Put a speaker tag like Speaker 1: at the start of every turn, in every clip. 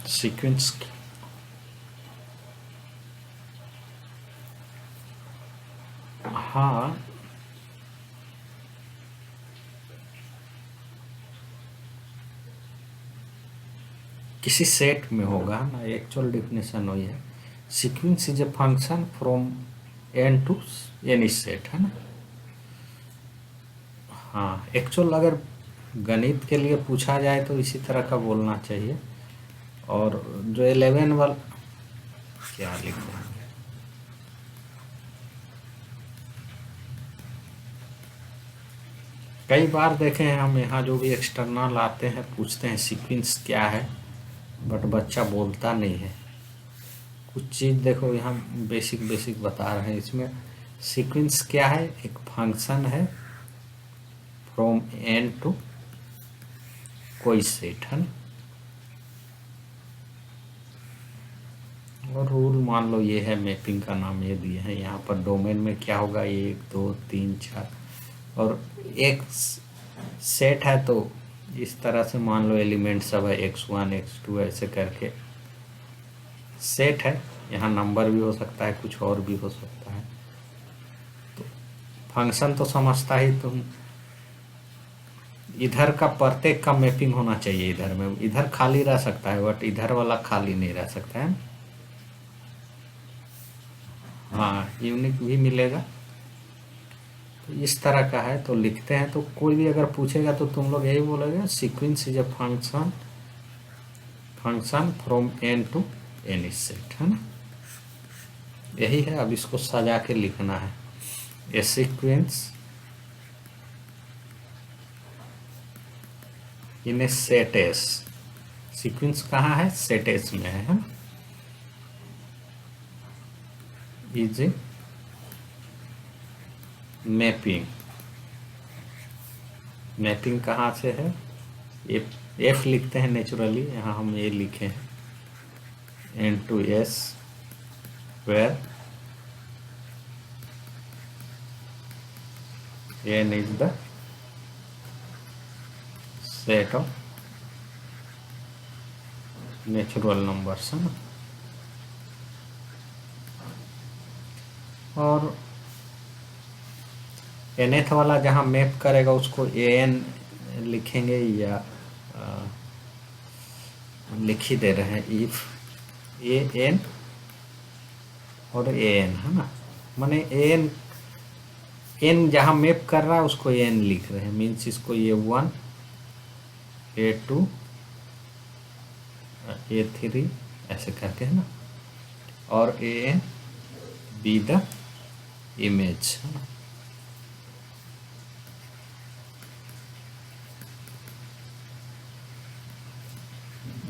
Speaker 1: Sequence हाँ किसी set में होगा ना, एक्चुअल डेफिनेशन वही है। Sequence is a function from N to any set, है ना। हाँ एक्चुअल अगर गणित के लिए पूछा जाए तो इसी तरह का बोलना चाहिए। और जो 11 वाला क्या लिख देंगे, कई बार देखे हैं हम यहाँ जो भी एक्सटर्नल आते हैं पूछते हैं सीक्वेंस क्या है, बट बच्चा बोलता नहीं है। कुछ चीज़ देखो यहाँ बेसिक बेसिक बता रहे हैं इसमें। सीक्वेंस क्या है, एक फंक्शन है फ्रॉम एन टू कोई सेट, है ना। और रूल मान लो ये है, मैपिंग का नाम ये दिए हैं। यहाँ पर डोमेन में क्या होगा, 1 2 3 4, और एक सेट है तो इस तरह से मान लो एलिमेंट सब है x1 x2 ऐसे करके सेट है। यहाँ नंबर भी हो सकता है, कुछ और भी हो सकता है। तो फंक्शन तो समझता ही तुम, इधर का प्रत्येक का मैपिंग होना चाहिए। इधर में, इधर खाली रह सकता है बट इधर वाला खाली नहीं रह सकता है। हाँ यूनिक भी मिलेगा। तो इस तरह का है तो लिखते हैं। तो कोई भी अगर पूछेगा तो तुम लोग यही बोलोगे, sequence is a function from N to any set, है ना। यही है। अब इसको सजा के लिखना है। A sequence in a set S. Sequence कहाँ है, सेट एस में है ना। इज मैपिंग, मैपिंग कहाँ से है, एफ लिखते हैं नेचुरली, यहाँ हम ये लिखे हैं N to S where N is the set of natural numbers, है ना। और nth वाला जहाँ मैप करेगा उसको an लिखेंगे या लिख ही दे रहे हैं, इफ an और an, है ना। माने n जहाँ मैप कर रहा है उसको n लिख रहे हैं, मीन्स इसको a1 a2 a3 ऐसे करके, है ना। और an बी द इमेज, है ना।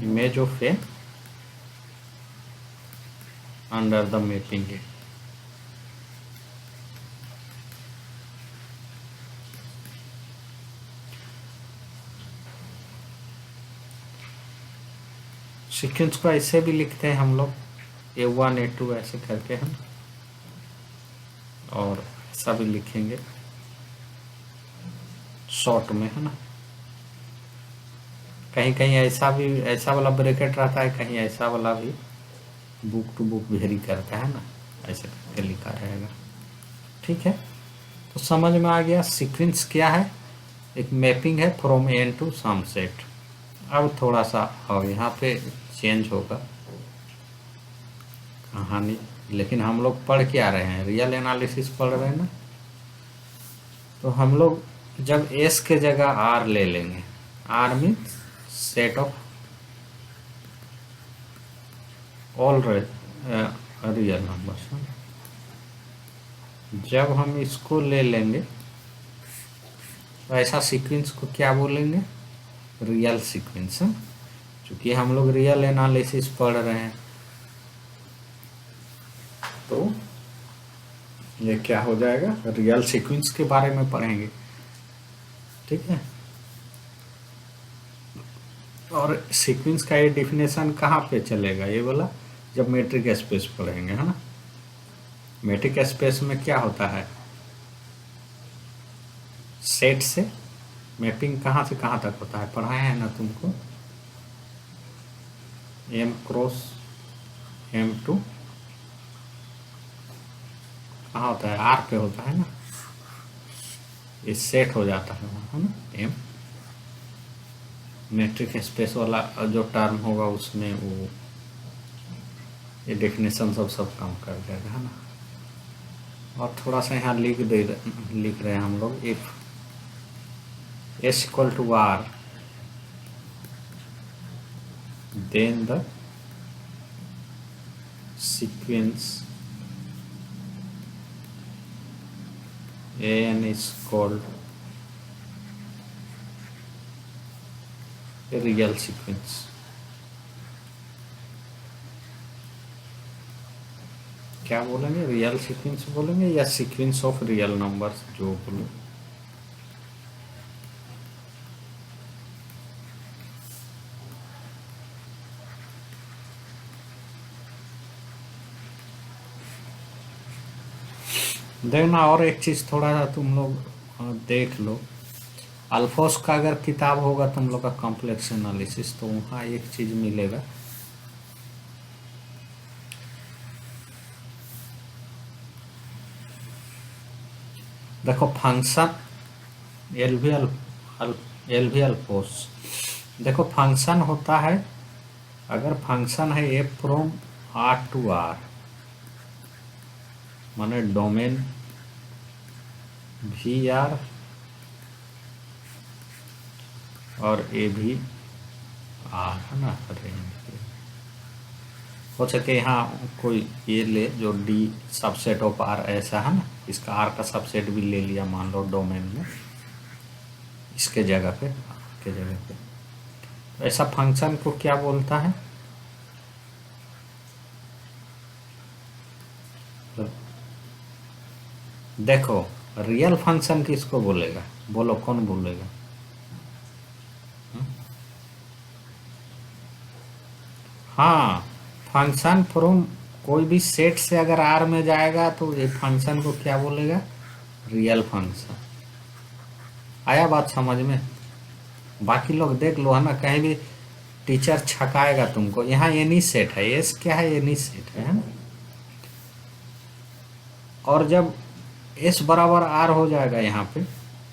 Speaker 1: Image of A under the mapping है। सीक्वेंस को ऐसे भी लिखते हैं हम लोग, a1 a2 ऐसे करके हम, और ऐसा भी लिखेंगे शॉर्ट में, है ना। कहीं कहीं ऐसा भी, ऐसा वाला ब्रैकेट रहता है, कहीं ऐसा वाला भी बुक टू बुक वेरी करता है ना, ऐसे करके लिखा रहेगा। ठीक है, तो समझ में आ गया सीक्वेंस क्या है। एक मैपिंग है from N to some set. अब थोड़ा सा और यहाँ पे चेंज होगा कहानी, लेकिन हम लोग पढ़ के आ रहे हैं, रियल एनालिसिस पढ़ रहे हैं ना। तो हम लोग जब एस के जगह आर ले लेंगे, R means set of all real numbers, जब हम इसको ले लेंगे तो ऐसा सीक्वेंस को क्या बोलेंगे, रियल सीक्वेंस। क्योंकि हम लोग रियल एनालिसिस पढ़ रहे हैं तो ये क्या हो जाएगा, रियल सीक्वेंस के बारे में पढ़ेंगे। ठीक है, और सीक्वेंस का ये डिफिनेशन कहाँ पे चलेगा, ये बोला जब मैट्रिक स्पेस पढ़ेंगे, है ना। मैट्रिक स्पेस में क्या होता है, सेट से मैपिंग कहाँ से कहाँ तक होता है, पढ़ाए हैं ना तुमको। एम क्रॉस एम टू कहाँ होता है, आर पे होता है ना, ये सेट हो जाता है वहाँ, है ना। एम मेट्रिक स्पेस वाला जो टर्म होगा उसमें वो ये डेफिनेशन सब काम कर जाएगा, है ना। और थोड़ा सा यहाँ लिख रहे हैं हम लोग, if S equal to R then the sequence an is called a real sequence। क्या बोलेंगे, रियल सीक्वेंस बोलेंगे या सीक्वेंस ऑफ रियल नंबर्स, जो बोलो। देखना, और एक चीज़ थोड़ा सा तुम लोग देख लो, अल्फोस का अगर किताब होगा तुम लोग का कॉम्प्लेक्स एनालिसिस, तो वहाँ एक चीज़ मिलेगा, देखो फंक्शन एल वी अल्फोस, देखो फंक्शन होता है, अगर फंक्शन है F from R to R, माने डोमेन वी आर और ए भी आर, है ना, रेंज। हो सके यहाँ कोई ये ले जो डी सबसेट ऑफ आर ऐसा है ना, इसका आर का सबसेट भी ले लिया मान लो डोमेन में, इसके जगह पे, तो ऐसा फंक्शन को क्या बोलता है, देखो रियल फंक्शन किसको बोलेगा, बोलो कौन बोलेगा। हाँ, फंक्शन फ्रॉम कोई भी सेट से अगर आर में जाएगा तो ये फंक्शन को क्या बोलेगा, रियल फंक्शन। आया बात समझ में। बाकी लोग देख लो, है ना, कहीं भी टीचर छकाएगा तुमको, यहाँ एनी सेट है, एस क्या है, एनी सेट है ना। और जब एस बराबर आर हो जाएगा यहाँ पे,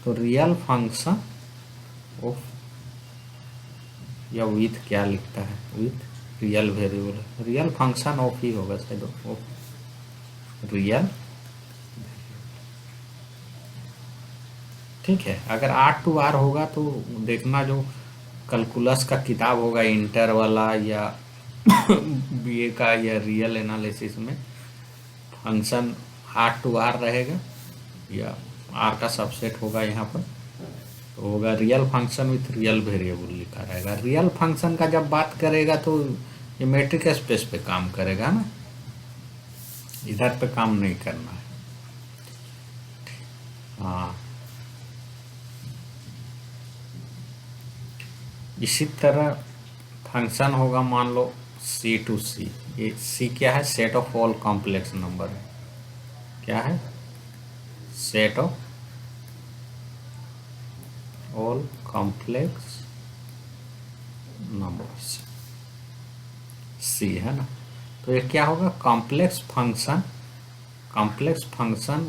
Speaker 1: तो रियल फंक्शन ऑफ, या विथ क्या लिखता है, with real variable, real function of ही होगा शायद, ऑफ रियल। ठीक है, अगर आर टू आर होगा तो देखना, जो कैलकुलस का किताब होगा इंटर वाला या बीए का या रियल एनालिसिस में, फंक्शन आर टू आर रहेगा या आर का सबसेट होगा यहाँ पर, तो होगा real function with real variable लिखा रहेगा। रियल फंक्शन का जब बात करेगा तो ये मेट्रिक स्पेस पे काम करेगा ना, इधर पे काम नहीं करना है। हाँ, इसी तरह फंक्शन होगा, मान लो सी टू सी, ये सी क्या है, set of all complex number है, क्या है, set of all complex numbers, C है ना। तो ये क्या होगा, complex function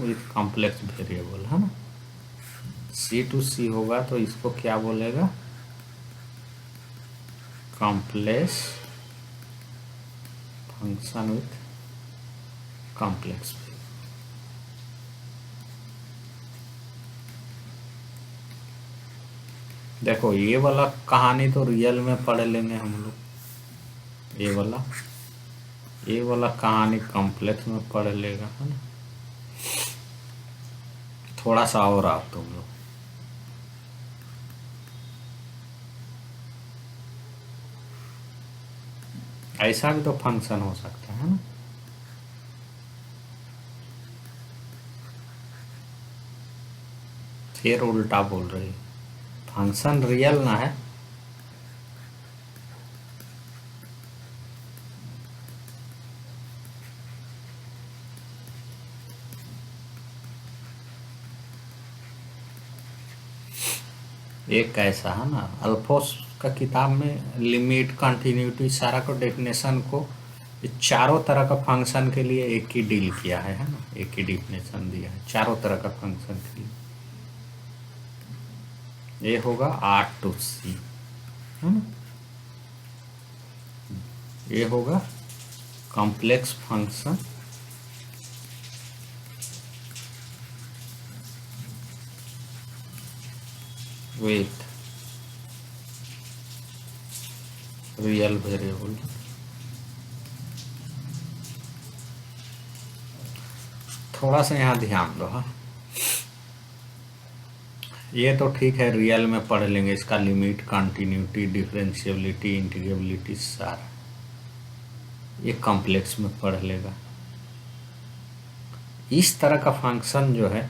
Speaker 1: with complex variable, है ना। सी टू सी होगा तो इसको क्या बोलेगा, कॉम्प्लेक्स फंक्शन विथ कॉम्प्लेक्स। देखो ये वाला कहानी तो रियल में पढ़ लेंगे हम लोग, ये वाला कहानी कॉम्प्लेक्स में पढ़ लेगा, है ना। थोड़ा सा और आप तुम लोग, ऐसा भी तो फंक्शन हो सकता है ना। फिर उल्टा बोल रही, फंक्शन रियल ना है, एक कैसा है ना, अल्फोस का किताब में लिमिट, कंटिन्यूटी, सारा को डेफिनेशन को चारों तरह का फंक्शन के लिए एक ही डील किया है ना, एक ही डेफिनेशन दिया है चारों तरह का फंक्शन के लिए। ये होगा R2C है ना, ये होगा complex function with real variable. थोड़ा सा यहाँ ध्यान दो। हाँ, ये तो ठीक है, रियल में पढ़ लेंगे, इसका लिमिट, कंटिन्यूटी, डिफरेंशियबिलिटी, इंटीग्रेबिलिटी सारा ये कॉम्प्लेक्स में पढ़ लेगा। इस तरह का फंक्शन जो है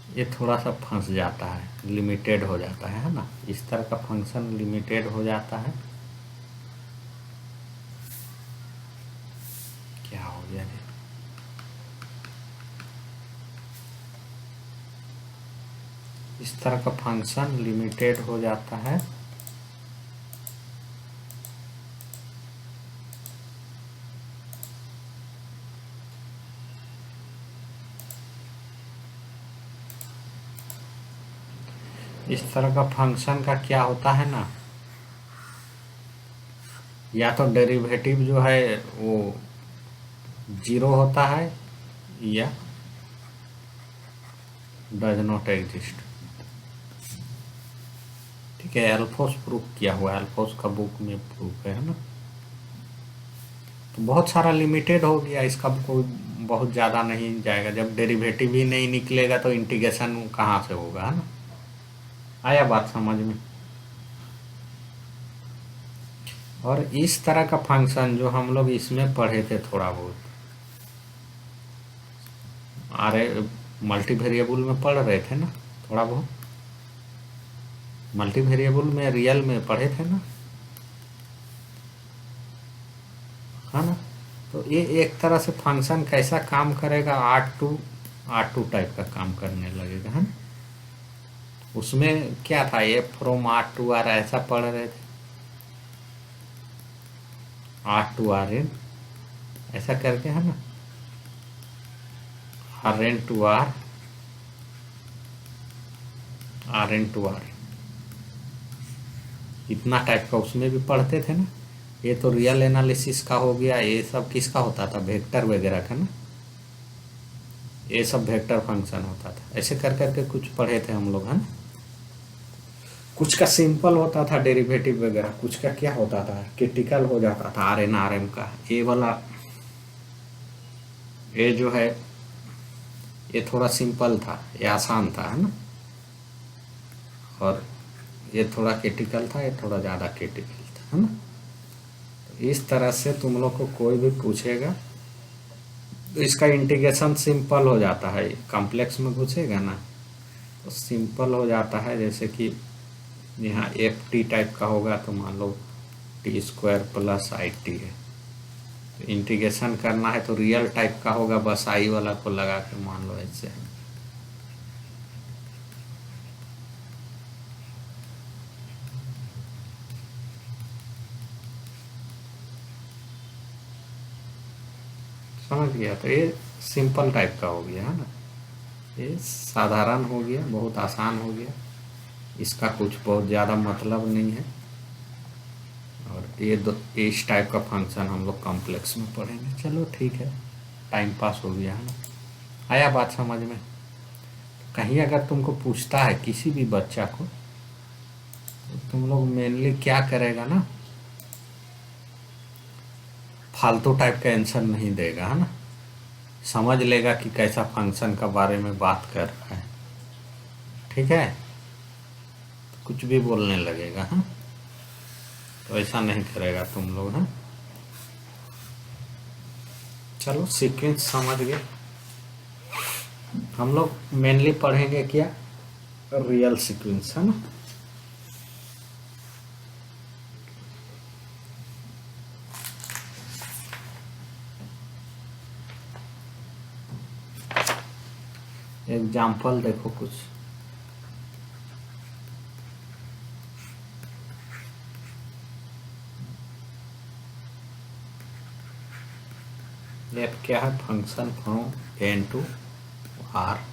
Speaker 1: ये थोड़ा सा फंस जाता है, लिमिटेड हो जाता है ना, इस तरह का फंक्शन लिमिटेड हो जाता है। क्या हो गया ये? इस तरह का फंक्शन लिमिटेड हो जाता है इस तरह का फंक्शन का क्या होता है ना, या तो डेरिवेटिव जो है वो 0 होता है या डज नॉट एग्जिस्ट। ठीक है, एल्फोस प्रूफ किया हुआ है, एल्फोस का बुक में प्रूफ है ना। तो बहुत सारा लिमिटेड हो गया, इसका कोई बहुत ज़्यादा नहीं जाएगा। जब डेरिवेटिव ही नहीं निकलेगा तो इंटीग्रेशन कहाँ से होगा, है ना। आया बात समझ में। और इस तरह का फंक्शन जो हम लोग इसमें पढ़े थे थोड़ा बहुत, अरे मल्टी वेरिएबल में पढ़ रहे थे ना, थोड़ा बहुत मल्टी वेरिएबल में रियल में पढ़े थे ना, है ना। तो ये एक तरह से फंक्शन कैसा काम करेगा, R2 टाइप का काम करने लगेगा, है ना। उसमें क्या था, ये फ्रॉम R to R ऐसा पढ़ रहे थे, R to Rn ऐसा करके, है ना, Rn to R, Rn to R, इतना टाइप का उसमें भी पढ़ते थे ना। ये तो रियल एनालिसिस का हो गया, ये सब किसका होता था, वेक्टर वगैरह का ना, ये सब वेक्टर फंक्शन होता था। ऐसे कर करके कुछ पढ़े थे हम लोग, है ना। कुछ का सिंपल होता था डेरिवेटिव वगैरह, कुछ का क्या होता था, क्रिटिकल हो जाता था Rn Rm का। ये वाला ये जो है ये थोड़ा सिंपल था, ये आसान था, है ना। और ये थोड़ा क्रिटिकल था, ये थोड़ा ज़्यादा क्रिटिकल था, है ना। तो इस तरह से तुम लोग को कोई भी पूछेगा तो इसका इंटीग्रेशन सिंपल हो जाता है, कॉम्प्लेक्स में पूछेगा ना तो सिंपल हो जाता है। जैसे कि यहाँ FT टाइप का होगा तो मान लो t² + IT है, तो इंटीग्रेशन करना है तो रियल टाइप का होगा, बस आई वाला को लगा के मान लो ऐसे। समझ गया, तो ये सिंपल टाइप का हो गया, है ना, ये साधारण हो गया, बहुत आसान हो गया, इसका कुछ बहुत ज़्यादा मतलब नहीं है। और ये इस टाइप का फंक्शन हम लोग कॉम्प्लेक्स में पढ़ेंगे। चलो ठीक है, टाइम पास हो गया, है ना। आया बात समझ में। कहीं अगर तुमको पूछता है किसी भी बच्चा को, तो तुम लोग मेनली क्या करेगा ना, फालतू टाइप का आंसर नहीं देगा, है ना। समझ लेगा कि कैसा फंक्शन का बारे में बात कर रहा है, ठीक है, तो कुछ भी बोलने लगेगा, हाँ। तो ऐसा नहीं करेगा तुम लोग, हैं। चलो सीक्वेंस समझ गए। हम लोग मेनली पढ़ेंगे क्या, रियल सीक्वेंस, है ना। एग्जाम्पल देखो कुछ, एफ क्या है? Function from N to R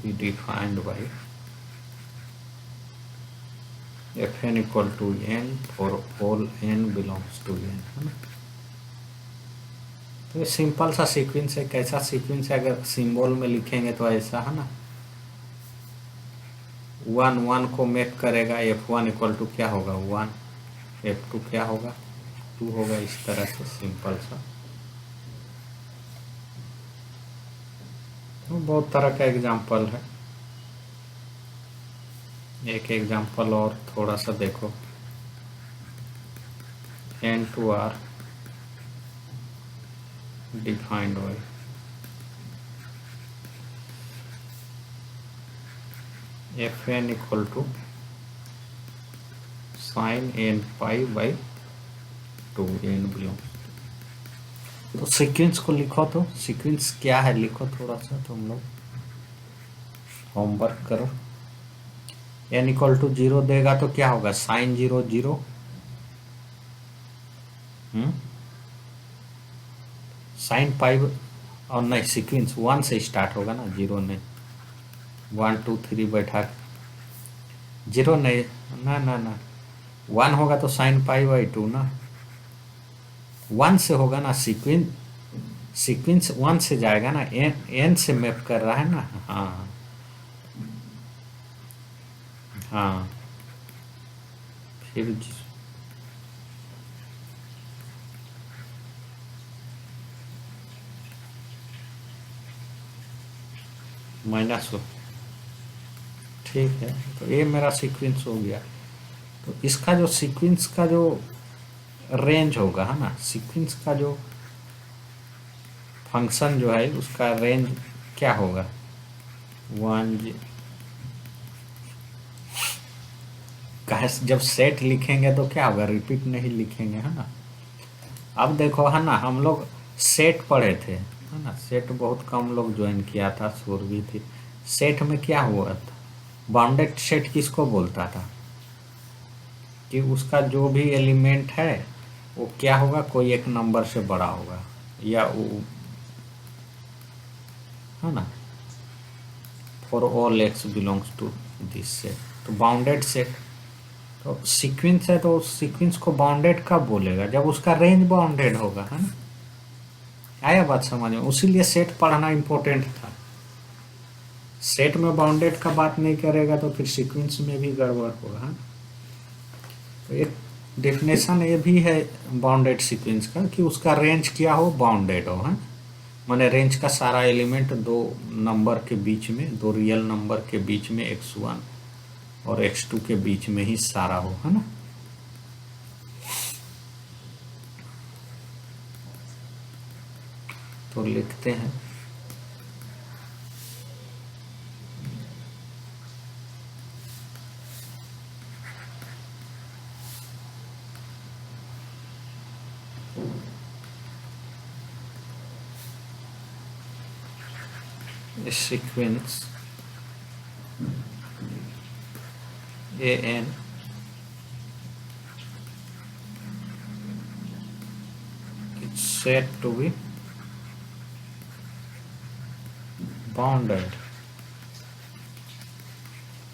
Speaker 1: be defined by fn equal to n for all n belongs to n, है ना। तो ये सिंपल सा सीक्वेंस है। कैसा सीक्वेंस है? अगर सिंबल में लिखेंगे तो ऐसा, है ना, 1 1 को मैप करेगा। f1 इक्वल टू क्या होगा? 1। f2 क्या होगा? 2 होगा। इस तरह से सिंपल सा। तो बहुत तरह का एग्जाम्पल है। एक एग्जाम्पल और थोड़ा सा देखो। n to r defined by fn equal to sine n pi by 2 n belongs. तो सीक्वेंस को लिखो। तो सीक्वेंस क्या है लिखो थोड़ा सा तुम लोग होमवर्क करो। n इक्वल टू 0 देगा तो क्या होगा? साइन 0 0, साइन पाई, और नहीं, सीक्वेंस 1 से स्टार्ट होगा ना, 0 नहीं। 1 2 3 बैठा 0 नहीं, ना ना ना, 1 होगा तो साइन पाई बाई 2 ना, 1 से होगा ना। सीक्वेंस 1 से जाएगा ना, एन से मैप कर रहा है ना। हाँ हाँ, फिर माइनस हो। ठीक है, तो ये मेरा सीक्वेंस हो गया। तो इसका जो सीक्वेंस का जो रेंज होगा, है ना, सीक्वेंस का जो फंक्शन जो है उसका रेंज क्या होगा? 1 कहे जब सेट लिखेंगे तो क्या होगा? रिपीट नहीं लिखेंगे, है ना। अब देखो, है ना, हम लोग सेट पढ़े थे, है ना। सेट बहुत कम लोग ज्वाइन किया था, शोर भी थी। सेट में क्या हुआ था? बाउंडेड सेट किसको बोलता था? कि उसका जो भी एलिमेंट है वो क्या होगा? कोई एक नंबर से बड़ा होगा, या वो, है ना, for all X belongs to this set. तो बाउंडेड सेट। तो सीक्वेंस है तो सीक्वेंस को बाउंडेड कब बोलेगा? जब उसका रेंज बाउंडेड होगा, है ना। आया बात समझ में? उसीलिए सेट पढ़ना इंपॉर्टेंट था। सेट में बाउंडेड का बात नहीं करेगा तो फिर सीक्वेंस में भी गड़बड़ होगा, है। तो एक डेफिनेशन ये भी है बाउंडेड सीक्वेंस का कि उसका रेंज क्या हो? बाउंडेड हो, है। माने रेंज का सारा एलिमेंट दो नंबर के बीच में, दो रियल नंबर के बीच में, x1 और x2 के बीच में ही सारा हो, है ना। तो लिखते हैं sequence an it's said to be bounded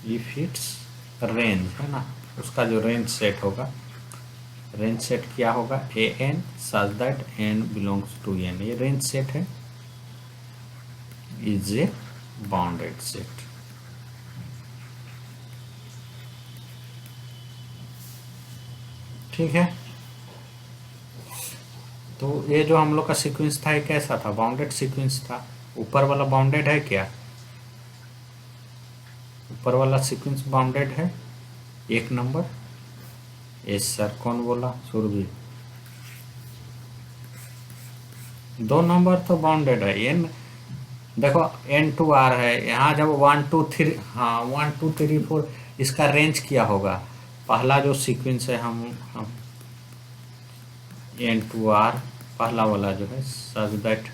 Speaker 1: if its range, है ना। उसका जो रेंज सेट होगा, रेंज सेट क्या होगा? an such that n belongs to n। ये रेंज सेट है, इज ए बाउंडेड सेट। ठीक है। तो ये जो हम लोग का सीक्वेंस था ये कैसा था? बाउंडेड सीक्वेंस था। ऊपर वाला बाउंडेड है क्या? ऊपर वाला सीक्वेंस बाउंडेड है एक नंबर। Yes sir. कौन बोला? सुरभि। 2 नंबर तो बाउंडेड है। एन देखो, n to r है यहाँ। जब 1 2 3, हाँ 1 2 3 4, इसका रेंज क्या होगा? पहला जो सीक्वेंस है हम n to r, पहला वाला जो है such that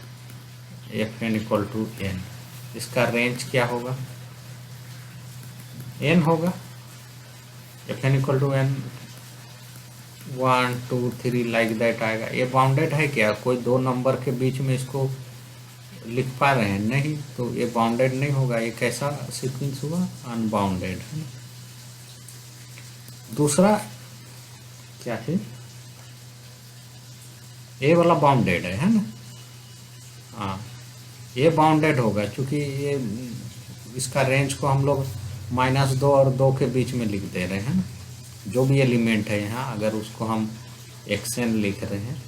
Speaker 1: fn equal to n, इसका रेंज क्या होगा? n होगा। F N equal to N 1 2 3 like that आएगा। ये बाउंडेड है क्या? कोई दो नंबर के बीच में इसको लिख पा रहे हैं? नहीं, तो ये बाउंडेड नहीं होगा। ये कैसा सीक्वेंस हुआ? अनबाउंडेड है। दूसरा क्या है? ये वाला बाउंडेड है ना? हाँ, ये बाउंडेड होगा क्योंकि ये इसका रेंज को हम लोग -2 और 2 के बीच में लिख दे रहे हैं ना। जो भी एलिमेंट है यहाँ, अगर उसको हम xn लिख रहे हैं,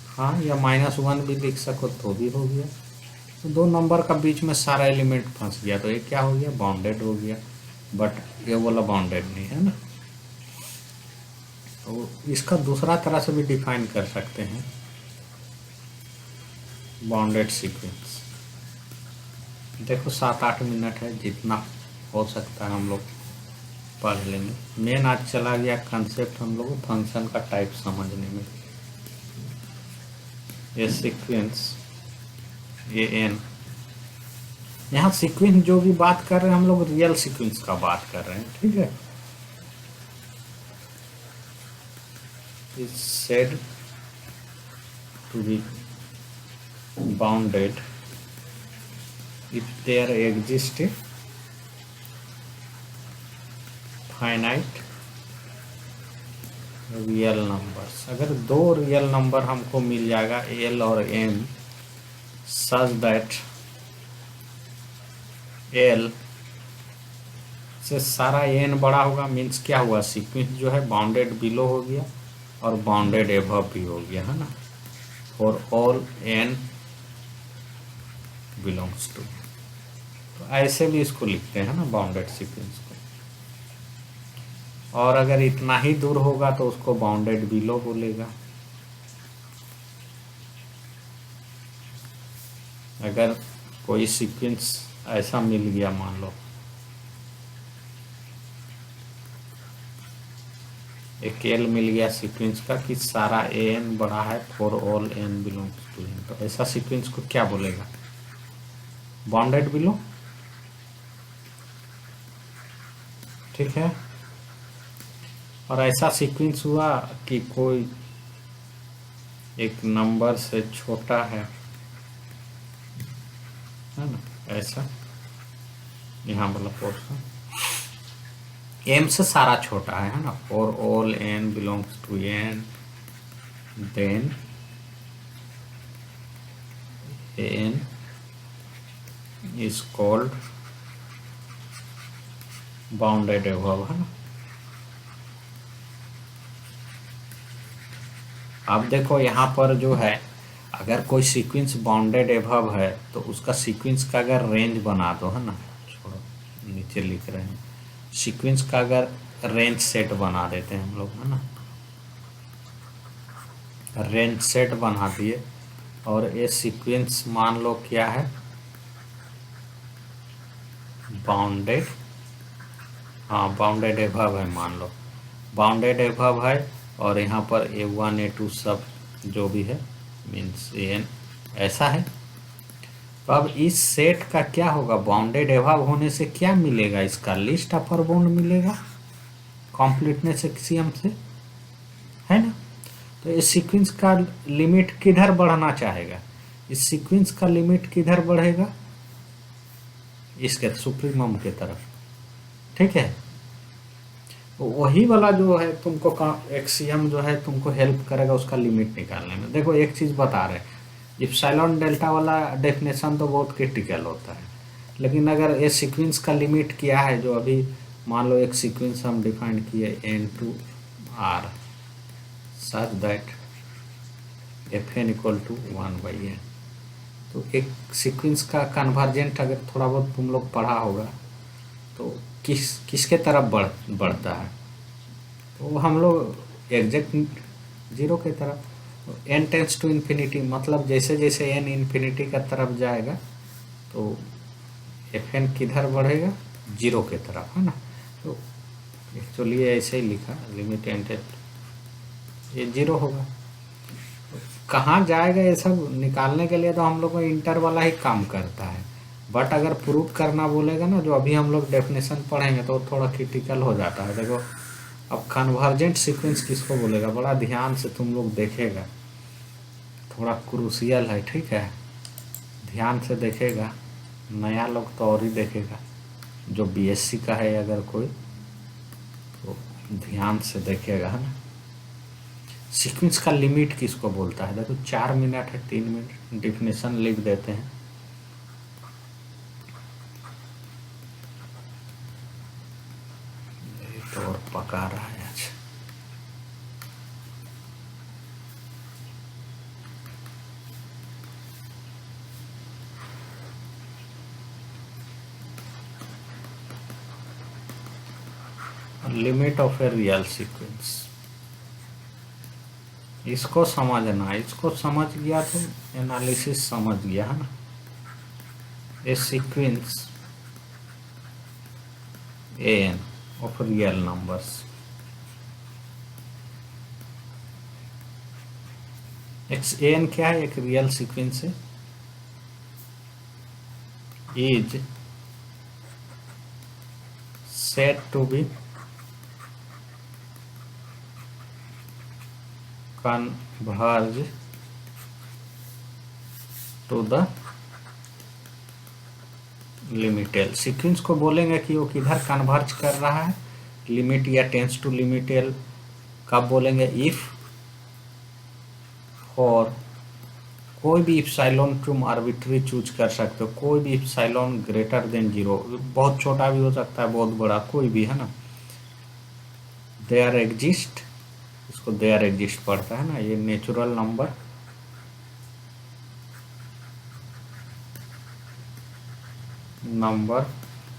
Speaker 1: हाँ, या -1 भी लिख सको तो भी हो गया। तो दो नंबर का बीच में सारा एलिमेंट फंस गया, तो ये क्या हो गया? बाउंडेड हो गया। बट ये वाला बाउंडेड नहीं है ना। तो इसका दूसरा तरह से भी डिफाइन कर सकते हैं, बाउंडेड सीक्वेंस। देखो 7-8 मिनट है, जितना हो सकता है हम लोग पढ़ लेंगे। मेन आज चला गया कंसेप्ट हम लोग फंक्शन का टाइप समझने में। ये सीक्वेंस, ये एन, यहाँ सीक्वेंस जो भी बात कर रहे हैं हम लोग रियल सीक्वेंस का बात कर रहे हैं, ठीक है। Is said to be bounded if there exist finite real numbers. अगर दो रियल नंबर हमको मिल जाएगा एल और एम, सच दैट एल से सारा एन बड़ा होगा, मीन्स क्या हुआ? सीक्वेंस जो है बाउंडेड बिलो हो गया और बाउंडेड एबव भी हो गया, है ना। For all N belongs to, तो ऐसे भी इसको लिखते हैं ना, बाउंडेड सीक्वेंस को। और अगर इतना ही दूर होगा तो उसको बाउंडेड बिलो बोलेगा। अगर कोई सीक्वेंस ऐसा मिल गया, मान लो एक एल मिल गया सीक्वेंस का कि सारा एन बड़ा है, for all N belongs to N, तो ऐसा सीक्वेंस को क्या बोलेगा? बाउंडेड बिलो, ठीक है। और ऐसा सीक्वेंस हुआ कि कोई एक नंबर से छोटा है ना, ऐसा यहाँ वाला पोर्शन एम से सारा छोटा है ना। For all N belongs to N, then N is called bounded above, है ना। अब देखो यहाँ पर जो है, अगर कोई सीक्वेंस बाउंडेड एबव है तो उसका सीक्वेंस का अगर रेंज बना दो, है ना, छोड़ो नीचे लिख रहे हैं, सीक्वेंस का अगर रेंज सेट बना देते हैं हम लोग, है ना, रेंज सेट बना दिए और ये सीक्वेंस मान लो क्या है? बाउंडेड, हाँ बाउंडेड एबव है, मान लो बाउंडेड एबव है। और यहाँ पर A1 A2 सब जो भी है मीन्स एन ऐसा है। तो अब इस सेट का क्या होगा? बाउंडेड एबव होने से क्या मिलेगा? इसका लिस्ट अपर बाउंड मिलेगा कॉम्प्लीटनेस एक्सियम से, है ना। तो इस सीक्वेंस का लिमिट किधर बढ़ना चाहेगा? इस सीक्वेंस का लिमिट किधर बढ़ेगा? इसके सुप्रीमम के तरफ, ठीक है। वही वाला जो है तुमको एक्सियम जो है तुमको हेल्प करेगा उसका लिमिट निकालने में। देखो एक चीज़ बता रहे हैं, इप्सिलॉन डेल्टा वाला डेफिनेशन तो बहुत क्रिटिकल होता है, लेकिन अगर ये सीक्वेंस का लिमिट क्या है, जो अभी मान लो एक सीक्वेंस हम डिफाइन किए n/r such that fn equal to 1/n, तो एक सीक्वेंस का कन्वर्जेंट अगर थोड़ा बहुत तुम लोग पढ़ा होगा तो किसके तरफ बढ़ता है? तो हम लोग एग्जैक्ट 0 के तरफ। n टेंड्स टू इन्फिनिटी, मतलब जैसे जैसे n इन्फिनिटी का तरफ जाएगा तो fn किधर बढ़ेगा? 0 के तरफ, है ना। तो एक्चुअली ऐसे ही लिखा, लिमिट n ये 0 होगा। तो कहाँ जाएगा ये सब निकालने के लिए तो हम लोग को इंटर वाला ही काम करता है। बट अगर प्रूफ करना बोलेगा ना, जो अभी हम लोग डेफिनेशन पढ़ेंगे तो थोड़ा क्रिटिकल हो जाता है। देखो अब कन्वर्जेंट सीक्वेंस किसको बोलेगा, बड़ा ध्यान से तुम लोग देखेगा, थोड़ा क्रूशियल है, ठीक है, ध्यान से देखेगा। नया लोग तो और ही देखेगा, जो बीएससी का है अगर कोई तो ध्यान से देखेगा, है ना। सीक्वेंस का लिमिट किसको बोलता है, देखो 4 मिनट है, 3 मिनट डिफिनेशन लिख देते हैं। तो और पका रहा है आज। Limit of a real sequence, इसको समझना, इसको समझ गया तो एनालिसिस समझ गया, है ना। A sequence n of real numbers, n क्या है, एक रियल सीक्वेंस है, is said to be converge to the limit l. Sequence को बोलेंगे कि वो किधर कन्वर्ज कर रहा है, लिमिट या टेंस टू लिमिटेल। कब बोलेंगे, इफ और कोई भी इप्सिलॉन तुम आर्बिट्री चूज कर सकते हो, कोई भी इप्सिलॉन ग्रेटर देन 0, बहुत छोटा भी हो सकता है, बहुत बड़ा, कोई भी, है ना। देयर एग्जिस्ट, इसको देयर एग्जिस्ट पढ़ता है ना, ये नेचुरल नंबर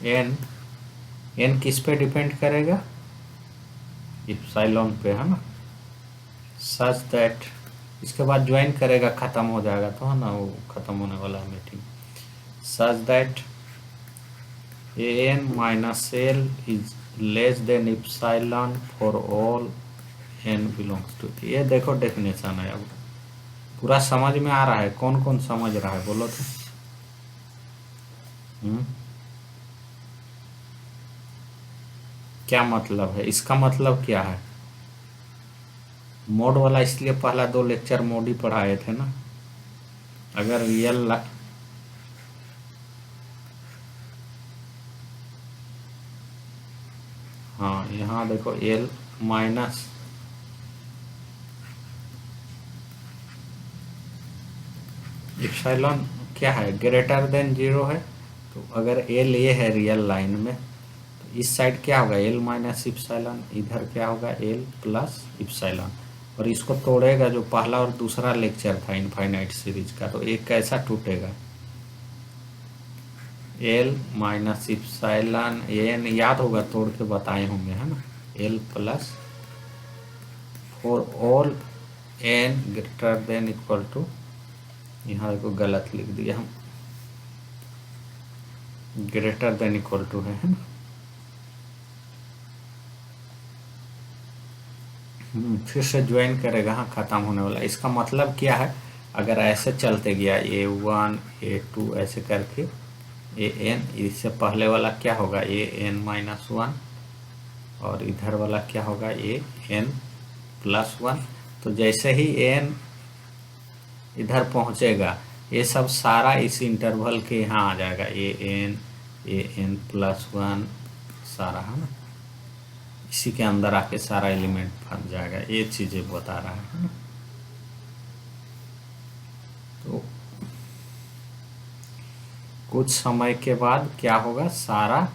Speaker 1: एन, एन किस पे डिपेंड करेगा, इप्सिलॉन पे, है ना। सच दैट, इसके बाद ज्वाइन करेगा, खत्म हो जाएगा तो, है ना, वो खत्म होने वाला है meeting. Such that N minus L is less than epsilon for all N belongs to, ये देखो डेफिनेशन है। अब पूरा समझ में आ रहा है, कौन कौन समझ रहा है बोलो तो। क्या मतलब है इसका, मतलब क्या है, मोड वाला इसलिए पहला 2 लेक्चर मोड ही पढ़ाए थे ना। अगर रियल हाँ, यहाँ देखो एल माइनस इप्सिलॉन क्या है, ग्रेटर देन 0 है, तो अगर एल ये है रियल लाइन में, तो इस साइड क्या होगा, एल माइनस इप्सिलॉन, इधर क्या होगा, एल प्लस इप्सिलॉन। और इसको तोड़ेगा, जो पहला और दूसरा लेक्चर था इनफाइनाइट सीरीज का, तो एक कैसा टूटेगा, एल माइनस इप्सिलॉन एन, याद होगा, तोड़ के बताए होंगे, है ना। L plus for all N greater than equal to, यहाँ देखो गलत लिख दिया हम, ग्रेटर देन इक्वल टू है ना। फिर से ज्वाइन करेगा, हाँ, खत्म होने वाला। इसका मतलब क्या है, अगर ऐसे चलते गया A1 A2 ऐसे करके AN, इससे पहले वाला क्या होगा, AN-1, और इधर वाला क्या होगा, AN+1। तो जैसे ही AN इधर पहुंचेगा, ये सब सारा इस इंटरवल के यहाँ आ जाएगा, AN+1 सारा, है ना, इसी के अंदर आके सारा एलिमेंट फंस जाएगा। ये चीजें बता रहा है ना। तो कुछ समय के बाद क्या होगा, सारा